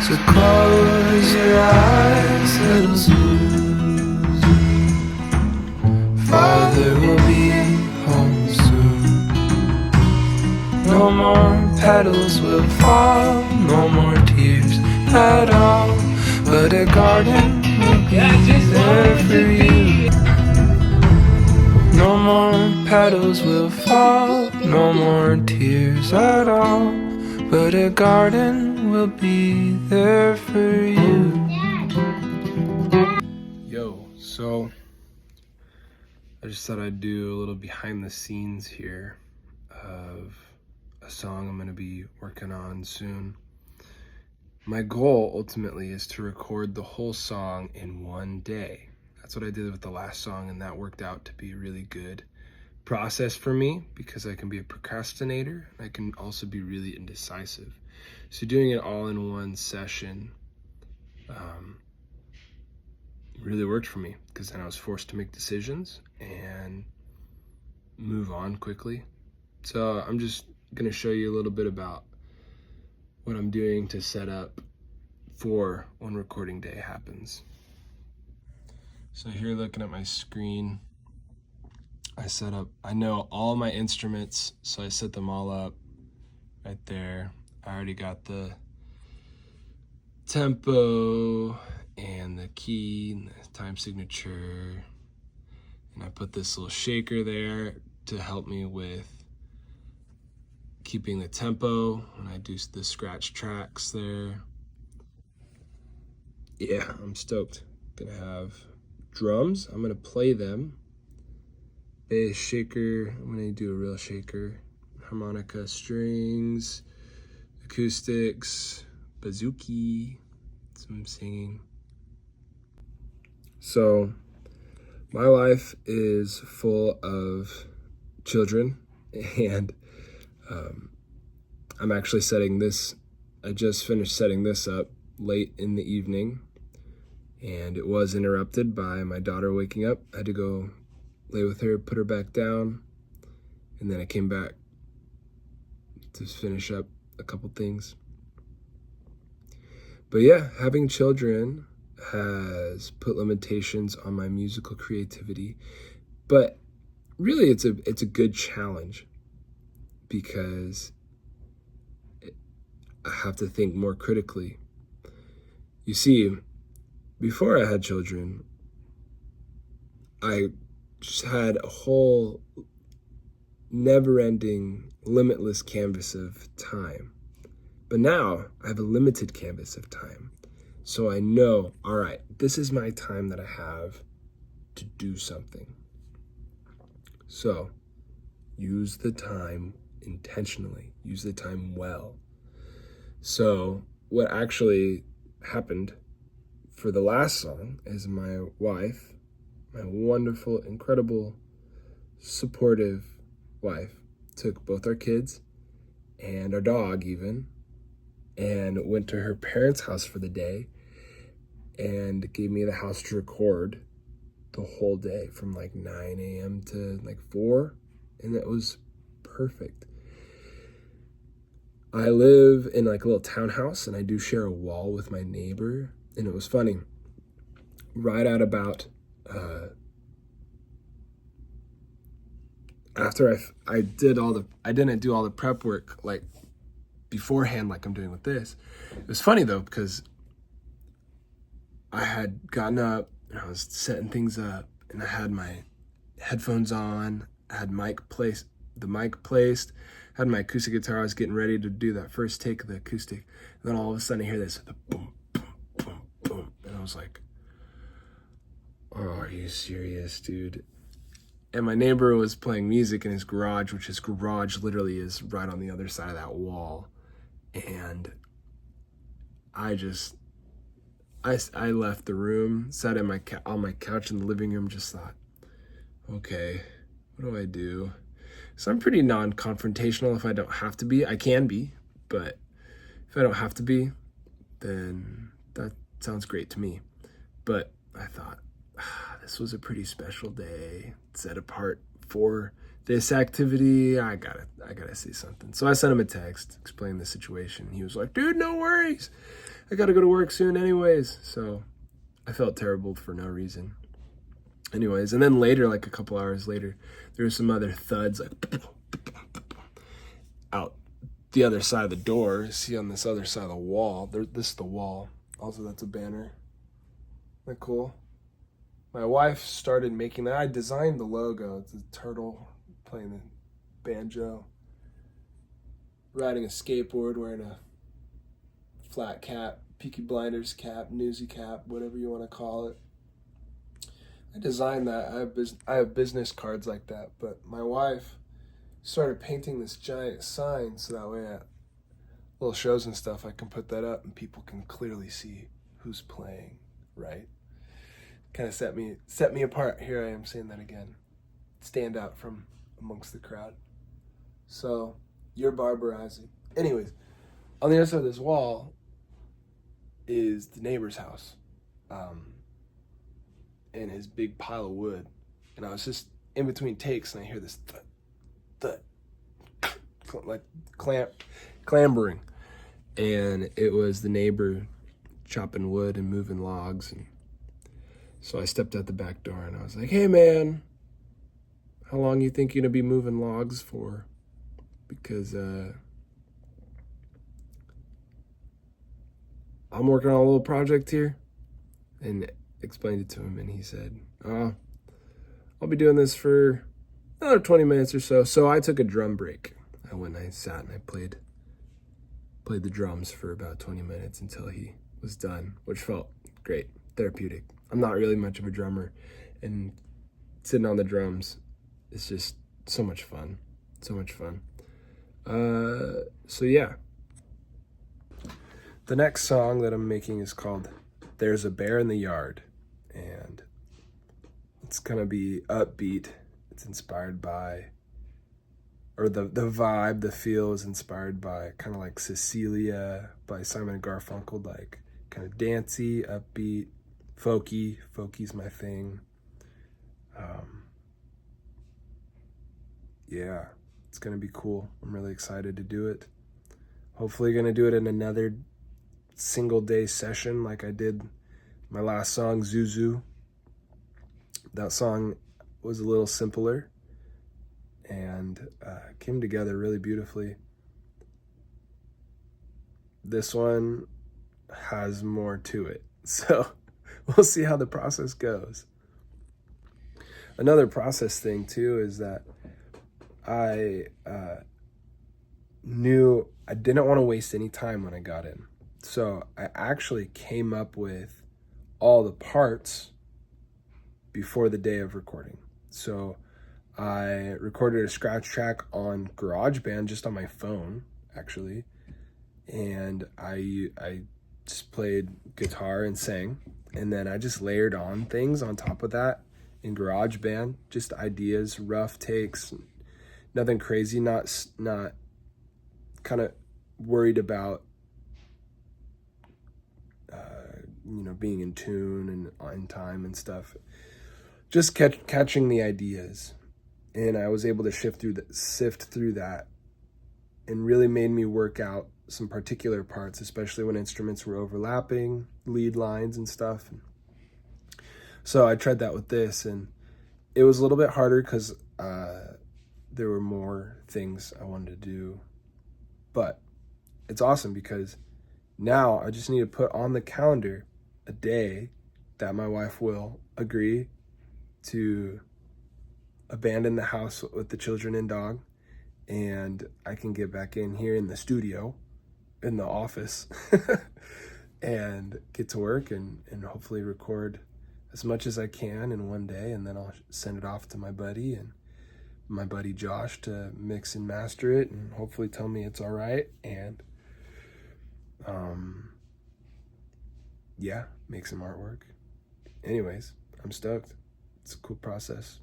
So close your eyes, little snooze. Father will be home soon. No more petals will fall, no more tears at all, but a garden will be there for you. No more petals will fall, no more tears at all, but a garden will be there for you. Yo, so I just thought I'd do a little behind the scenes here of a song I'm going to be working on soon. My goal ultimately is to record the whole song in one day. That's what I did with the last song, and that worked out to be a really good process for me because I can be a procrastinator and I can also be really indecisive. So doing it all in one session really worked for me because then I was forced to make decisions and move on quickly. So I'm just gonna show you a little bit about what I'm doing to set up for when recording day happens. So here, looking at my screen, I know all my instruments, so I set them all up right there. I already got the tempo and the key and the time signature. And I put this little shaker there to help me with keeping the tempo when I do the scratch tracks there. Yeah, I'm stoked. Gonna have drums, I'm gonna play them. Bass shaker, I'm gonna do a real shaker. Harmonica, strings, acoustics, bouzouki, some singing. So my life is full of children, and I'm actually I just finished setting this up late in the evening, and it was interrupted by my daughter waking up. I had to go lay with her, put her back down, and then I came back to finish up a couple things. But yeah, having children has put limitations on my musical creativity, but really it's a good challenge because I have to think more critically. You see, before I had children, I just had a whole never-ending, limitless canvas of time. But now I have a limited canvas of time. So I know, all right, this is my time that I have to do something. So use the time intentionally, use the time well. So what actually happened for the last song is my wife, my wonderful, incredible, supportive wife, took both our kids and our dog even, and went to her parents' house for the day and gave me the house to record the whole day from like 9 a.m. to like 4, and it was perfect. I live in like a little townhouse, and I do share a wall with my neighbor, and it was funny. Right at about after I didn't do all the prep work like beforehand like I'm doing with this. It was funny though because I had gotten up and I was setting things up, and I had my headphones on, I had the mic placed, had my acoustic guitar. I was getting ready to do that first take of the acoustic, and then all of a sudden I hear this, the boom, boom, boom, boom, and I was like, oh, are you serious, dude? And my neighbor was playing music in his garage, which his garage literally is right on the other side of that wall. And I left the room, sat in on my couch in the living room, just thought, okay, what do I do? So I'm pretty non-confrontational if I don't have to be. I can be, but if I don't have to be, then that sounds great to me. But I thought, this was a pretty special day, set apart for this activity. I gotta say something. So I sent him a text, explained the situation. He was like, dude, no worries. I gotta go to work soon anyways. So I felt terrible for no reason. Anyways, and then later, like a couple hours later, there were some other thuds like out the other side of the door. See on this other side of the wall. This is the wall. Also, that's a banner. Isn't that cool? My wife started making that. I designed the logo. It's a turtle playing the banjo, riding a skateboard, wearing a flat cap, Peaky Blinders cap, newsy cap, whatever you want to call it. I designed that. I have business cards like that, but my wife started painting this giant sign so that way at little shows and stuff I can put that up and people can clearly see who's playing, right? Kind of set me apart. Here I am saying that again. Stand out from amongst the crowd. So you're barbarizing. Anyways, on the other side of this wall is the neighbor's house. And his big pile of wood. And I was just in between takes and I hear this thud, like clambering. And it was the neighbor chopping wood and moving logs. And so I stepped out the back door and I was like, hey man, how long you think you're gonna be moving logs for? Because I'm working on a little project here. And explained it to him and he said, I'll be doing this for another 20 minutes or so. So I took a drum break. I went and I sat and I played the drums for about 20 minutes until he was done, which felt great, therapeutic. I'm not really much of a drummer, and sitting on the drums is just so much fun. So yeah. The next song that I'm making is called There's a Bear in the Yard, and it's gonna be upbeat. It's inspired by, or the vibe, the feel is inspired by kind of like Cecilia by Simon and Garfunkel, like kind of dancey, upbeat, folky. Folky's my thing. Yeah, it's gonna be cool. I'm really excited to do it. Hopefully gonna do it in another single day session like I did my last song, Zuzu. That song was a little simpler and came together really beautifully. This one has more to it, so we'll see how the process goes. Another process thing too is that I knew I didn't want to waste any time when I got in. So I actually came up with all the parts before the day of recording. So I recorded a scratch track on GarageBand just on my phone, actually. And I just played guitar and sang. And then I just layered on things on top of that in GarageBand, just ideas, rough takes, nothing crazy, not kind of worried about being in tune and on time and stuff. Just catching the ideas, and I was able to sift through that, and really made me work out some particular parts, especially when instruments were overlapping, lead lines and stuff. So I tried that with this, and it was a little bit harder because there were more things I wanted to do, but it's awesome because now I just need to put on the calendar a day that my wife will agree to abandon the house with the children and dog, and I can get back in here in the studio, in the office, and get to work and hopefully record as much as I can in one day, and then I'll send it off to my buddy Josh to mix and master it and hopefully tell me it's all right, and yeah, make some artwork. Anyways, I'm stoked. It's a cool process.